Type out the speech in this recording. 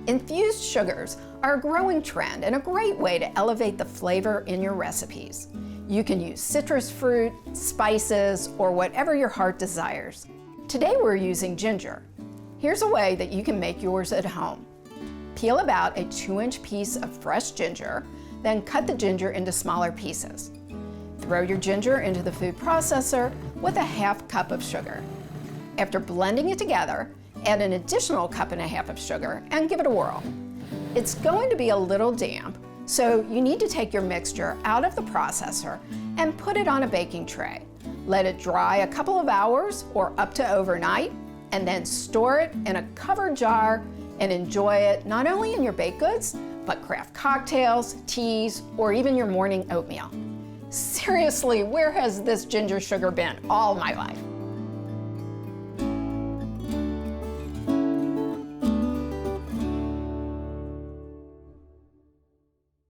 Infused sugars are a growing trend and a great way to elevate the flavor in your recipes. You can use citrus fruit, spices, or whatever your heart desires. Today we're using ginger. Here's a way that you can make yours at home. Peel about a 2-inch piece of fresh ginger, then cut the ginger into smaller pieces. Throw your ginger into the food processor with a 1/2 cup of sugar. After blending it together, add an additional 1.5 cups of sugar and give it a whirl. It's going to be a little damp, so you need to take your mixture out of the processor and put it on a baking tray. Let it dry a couple of hours or up to overnight, and then store it in a covered jar and enjoy it not only in your baked goods, but craft cocktails, teas, or even your morning oatmeal. Seriously, where has this ginger sugar been all my life?